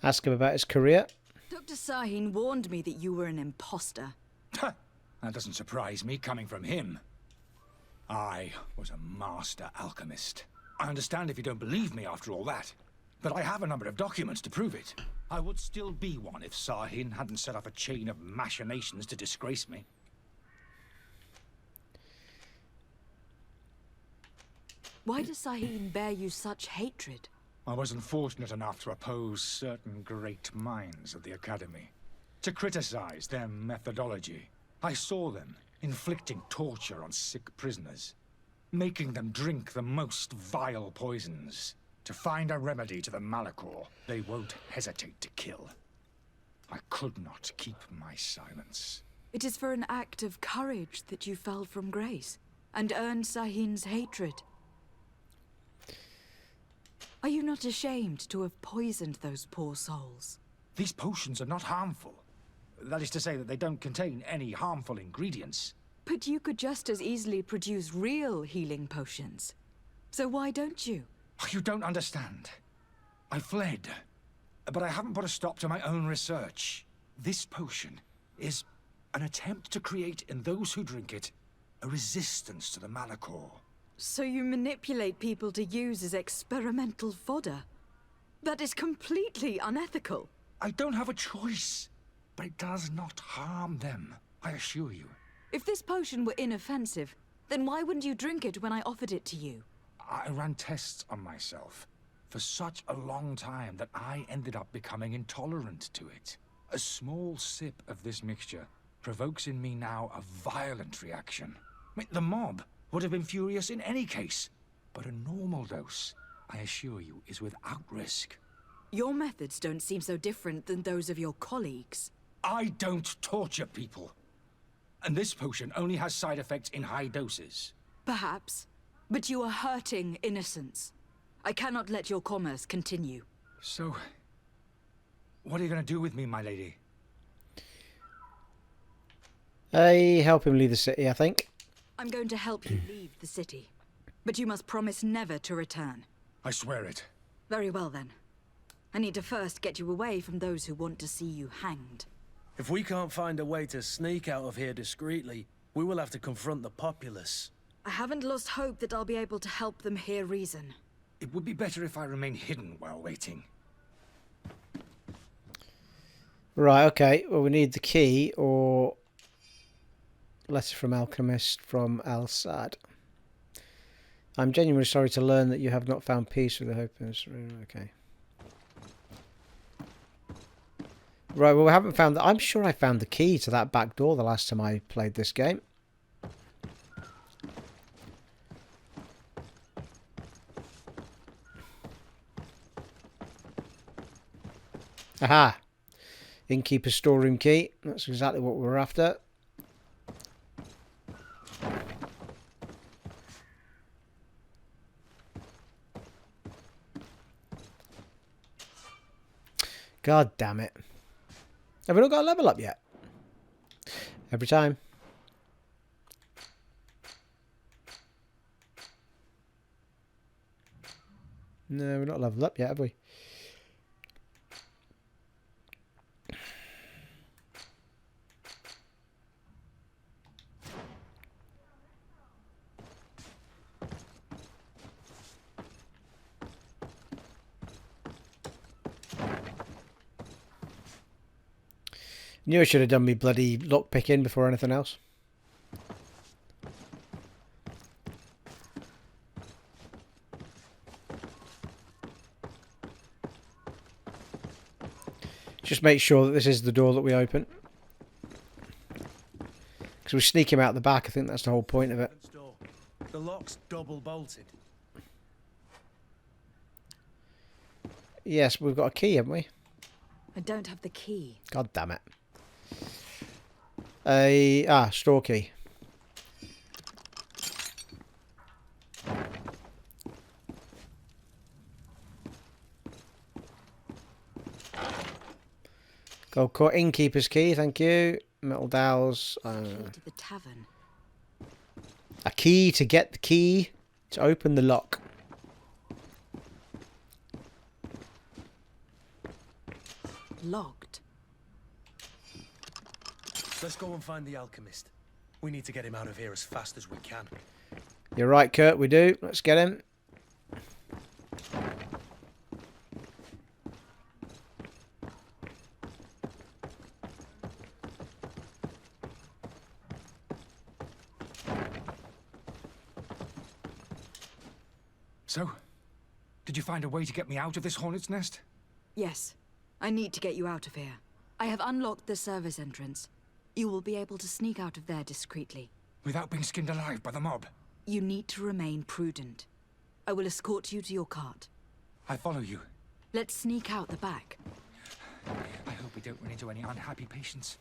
Ask him about his career. Dr. Sahin warned me that you were an imposter. That doesn't surprise me, coming from him. I was a master alchemist. I understand if you don't believe me after all that, but I have a number of documents to prove it. I would still be one if Sahin hadn't set up a chain of machinations to disgrace me. Why does Sahin bear you such hatred? I wasn't fortunate enough to oppose certain great minds of the Academy, to criticize their methodology. I saw them inflicting torture on sick prisoners, making them drink the most vile poisons. To find a remedy to the Malachor, they won't hesitate to kill. I could not keep my silence. It is for an act of courage that you fell from grace, and earned Sahin's hatred. Are you not ashamed to have poisoned those poor souls? These potions are not harmful. That is to say that they don't contain any harmful ingredients. But you could just as easily produce real healing potions. So why don't you? You don't understand. I fled. but I haven't put a stop to my own research. This potion is an attempt to create in those who drink it a resistance to the Malachor. So you manipulate people to use as experimental fodder? That is completely unethical. I don't have a choice, but it does not harm them, I assure you. If this potion were inoffensive, then why wouldn't you drink it when I offered it to you? I ran tests on myself for such a long time that I ended up becoming intolerant to it. A small sip of this mixture provokes in me now a violent reaction. I mean, the mob would have been furious in any case, but a normal dose, I assure you, is without risk. Your methods don't seem so different than those of your colleagues. I don't torture people. And this potion only has side effects in high doses. Perhaps, but you are hurting innocents. I cannot let your commerce continue. So, what are you going to do with me, my lady? Help him leave the city, I think. I'm going to help you leave the city. But you must promise never to return. I swear it. Very well then. I need to first get you away from those who want to see you hanged. If we can't find a way to sneak out of here discreetly, we will have to confront the populace. I haven't lost hope that I'll be able to help them hear reason. It would be better if I remain hidden while waiting. Right, okay. Well, we need the key or letter from Alchemist from Al-Sad. I'm genuinely sorry to learn that you have not found peace with the hope. Okay. Right, well, we haven't found... I'm sure I found the key to that back door the last time I played this game. Aha! Innkeeper's storeroom key. That's exactly what we're after. God damn it. Have we not got a level up yet? Every time. No, we're not leveled up yet, have we? Knew I should have done me bloody lockpicking before anything else. Just make sure that this is the door that we open. Because we sneak him out the back, I think that's the whole point of it. The lock's double bolted. Yes, we've got a key, haven't we? I don't have the key. God damn it. Store key. Gold core, innkeeper's key, thank you. Metal dowels. Key to the tavern. A key to get the key to open the lock. Locked. Let's go and find the alchemist. We need to get him out of here as fast as we can. You're right, Kurt, we do. Let's get him. So, did you find a way to get me out of this hornet's nest? Yes. I need to get you out of here. I have unlocked the service entrance. You will be able to sneak out of there discreetly. Without being skinned alive by the mob? You need to remain prudent. I will escort you to your cart. I follow you. Let's sneak out the back. I hope we don't run into any unhappy patients.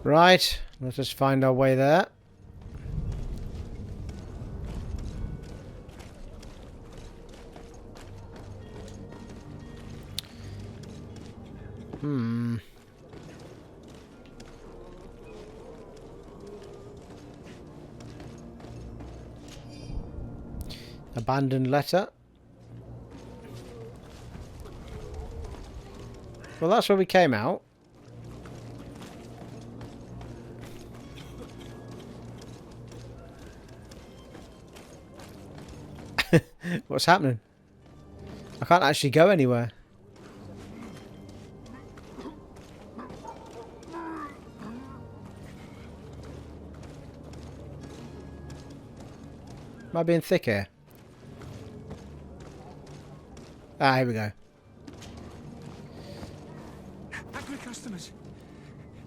Right, let us find our way there. Abandoned letter. Well, that's where we came out. What's happening? I can't actually go anywhere. Am I being thick here? Ah, here we go. Angry customers.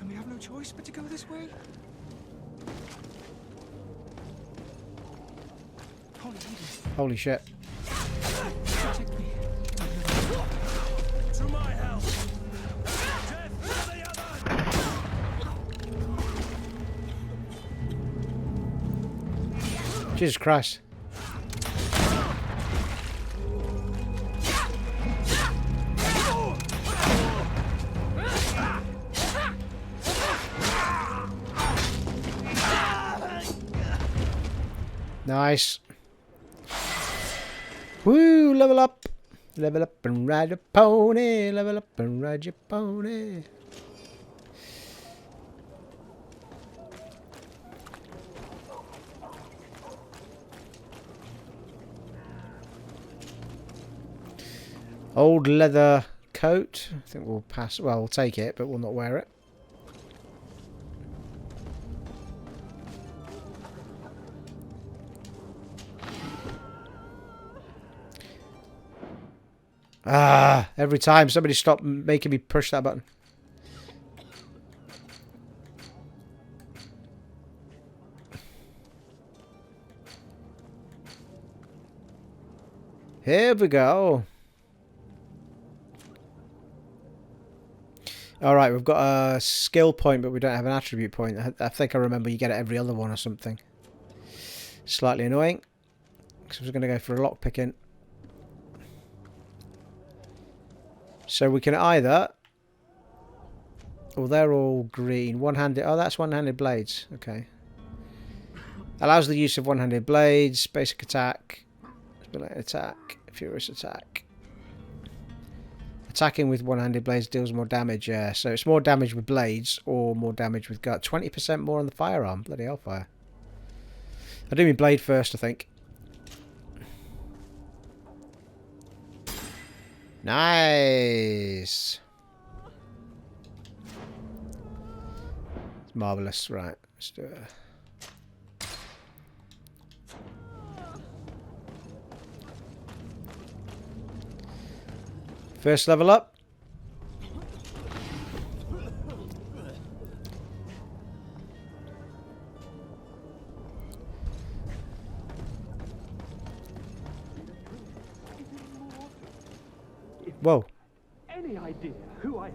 And we have no choice but to go this way? Holy shit. Protect me. To my help! Death for the other! Jesus Christ. Nice. Woo, level up. Level up and ride a pony. Level up and ride your pony. Old leather coat. I think we'll pass. Well, we'll take it, but we'll not wear it. Ah, every time somebody stop making me push that button. Here we go. Alright, we've got a skill point, but we don't have an attribute point. I think I remember you get it every other one or something. Slightly annoying. So we're going to go for a lock picking. So we can either... Oh, they're all green. One-handed... Oh, that's one-handed blades. Okay. Allows the use of one-handed blades. Basic attack. Attack. Furious attack. Attacking with one-handed blades deals more damage. Yeah, so it's more damage with blades or more damage with gut. 20% more on the firearm. Bloody hellfire. I do mean blade first, I think. Nice. It's marvellous. Right, let's do it. First level up. Whoa. Any idea who I am?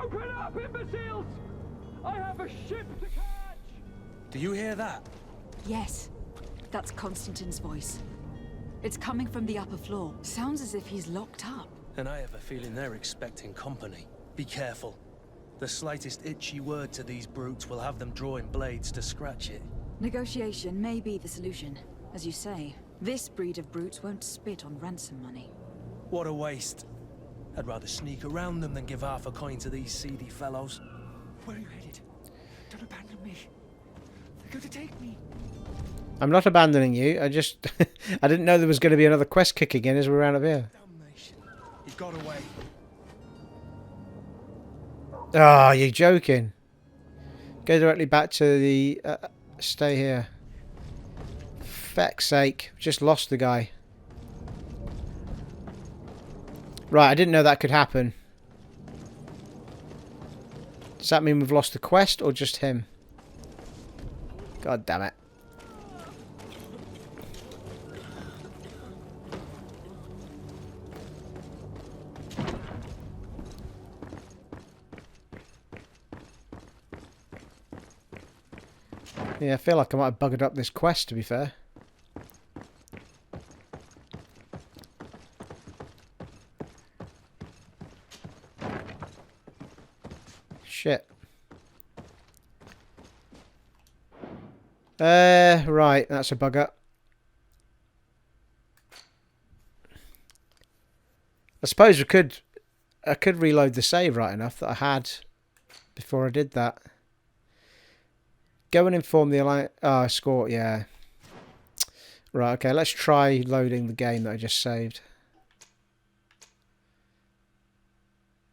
Open up, imbeciles! I have a ship to catch! Do you hear that? Yes, that's Constantine's voice. It's coming from the upper floor. Sounds as if he's locked up. And I have a feeling they're expecting company. Be careful. The slightest itchy word to these brutes will have them drawing blades to scratch it. Negotiation may be the solution. As you say, this breed of brutes won't spit on ransom money. What a waste. I'd rather sneak around them than give half a coin to these seedy fellows. Where are you headed? Don't abandon me. They're going to take me. I'm not abandoning you. I just... I didn't know there was going to be another quest kicking in as we ran up here. Damnation. He got away. Ah, oh, you're joking. Go directly back to the... stay here. Feck's sake. Just lost the guy. Right, I didn't know that could happen. Does that mean we've lost the quest or just him? God damn it. Yeah, I feel like I might have buggered up this quest, to be fair. Shit. Right, that's a bugger. I suppose I could reload the save right enough that I had before I did that. Go and inform the alliance. Oh, escort, yeah. Right, okay, let's try loading the game that I just saved.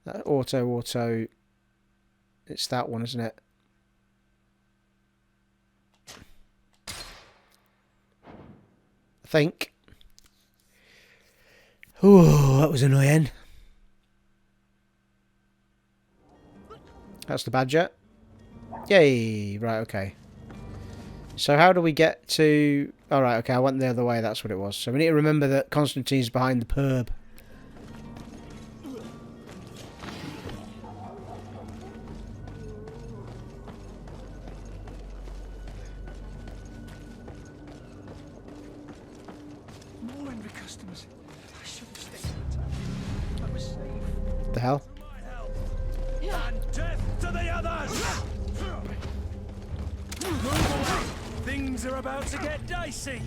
That auto. It's that one, isn't it? I think. Ooh, that was annoying. That's the badger. Yay! Right, okay. So how do we get to... Alright, okay, I went the other way, that's what it was. So we need to remember that Constantine's behind the pub. More envy customers. I should have stayed put. I was safe. What the hell? And death to the others! Move away! Things are about to get dicey!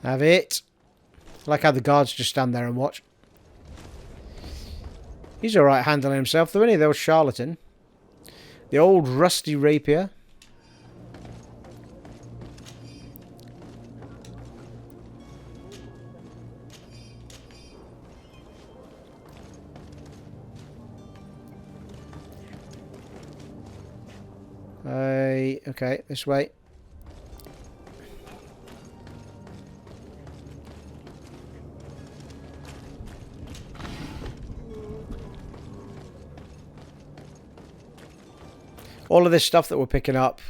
Have it. I like how the guards just stand there and watch. He's alright handling himself, though, isn't he? The old charlatan. The old rusty rapier. Okay, this way. All of this stuff that we're picking up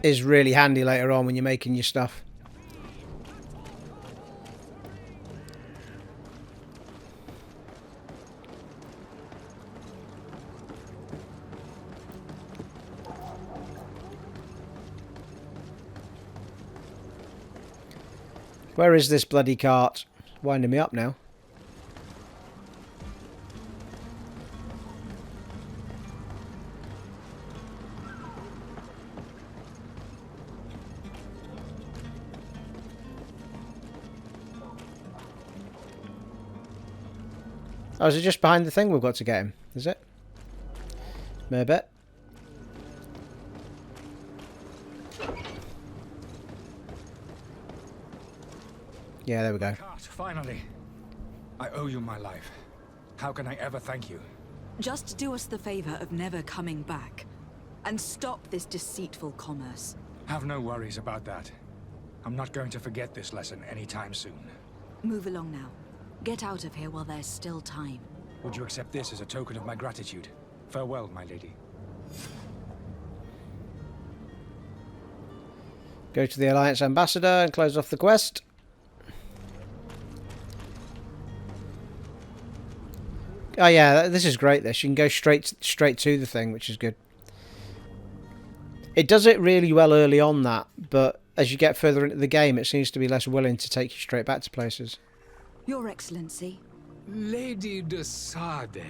is really handy later on when you're making your stuff. Where is this bloody cart? It's winding me up now. Oh, is it just behind the thing we've got to get him? Is it? Maybe. Yeah, there we go. Finally. I owe you my life. How can I ever thank you? Just do us the favor of never coming back. And stop this deceitful commerce. Have no worries about that. I'm not going to forget this lesson anytime soon. Move along now. Get out of here while there's still time. Would you accept this as a token of my gratitude? Farewell, my lady. Go to the Alliance Ambassador and close off the quest. Oh yeah, this is great. This you can go straight to the thing, which is good. It does it really well early on, that, but as you get further into the game, it seems to be less willing to take you straight back to places. Your Excellency. Lady de Sade.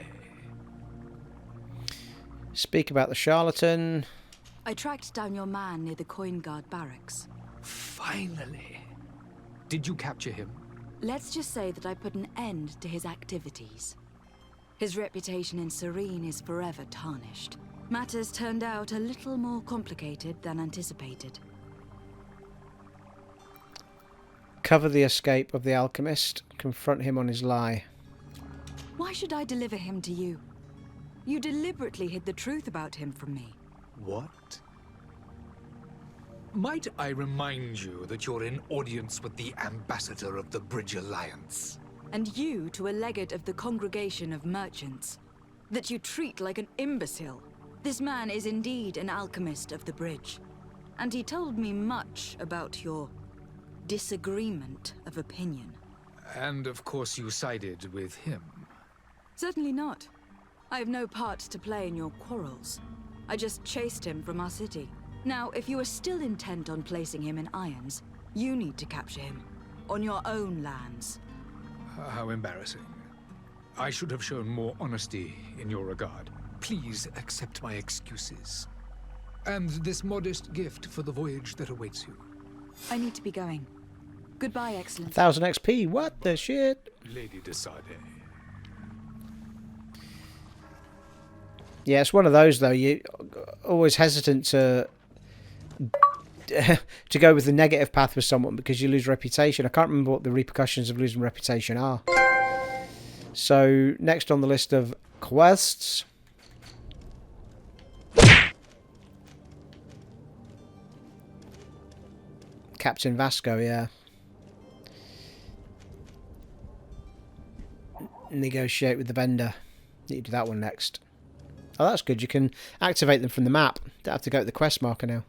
Speak about the charlatan. I tracked down your man near the Coin Guard barracks. Finally. Did you capture him? Let's just say that I put an end to his activities. His reputation in Serene is forever tarnished. Matters turned out a little more complicated than anticipated. Cover the escape of the alchemist. Confront him on his lie. Why should I deliver him to you? You deliberately hid the truth about him from me. What? Might I remind you that you're in audience with the ambassador of the Bridge Alliance? And you to a legate of the Congregation of Merchants. That you treat like an imbecile. This man is indeed an alchemist of the bridge. And he told me much about your disagreement of opinion. And of course you sided with him. Certainly not. I have no part to play in your quarrels. I just chased him from our city. Now, if you are still intent on placing him in irons, you need to capture him. On your own lands. How embarrassing. I should have shown more honesty in your regard. Please accept my excuses. And this modest gift for the voyage that awaits you. I need to be going. Goodbye, Excellent. 1000 XP, what the shit? Lady de Sade. Yeah, it's one of those though. You always hesitant to go with the negative path with someone because you lose reputation. I can't remember what the repercussions of losing reputation are. So next on the list of quests, Captain Vasco. Yeah. Negotiate with the vendor. Need to do that one next. Oh, that's good. You can activate them from the map. Don't have to go to the quest marker now.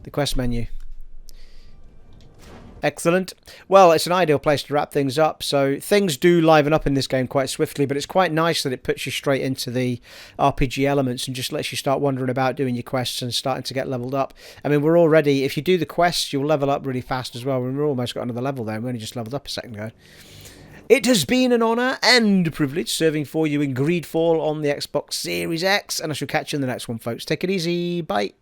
The quest menu. Excellent. Well, it's an ideal place to wrap things up. So things do liven up in this game quite swiftly, but it's quite nice that it puts you straight into the RPG elements and just lets you start wandering about doing your quests and starting to get leveled up. I mean, we're already, if you do the quests, you'll level up really fast as well. We've almost got another level there. We only just leveled up a second ago. It has been an honour and privilege serving for you in Greedfall on the Xbox Series X, and I shall catch you in the next one, folks. Take it easy. Bye.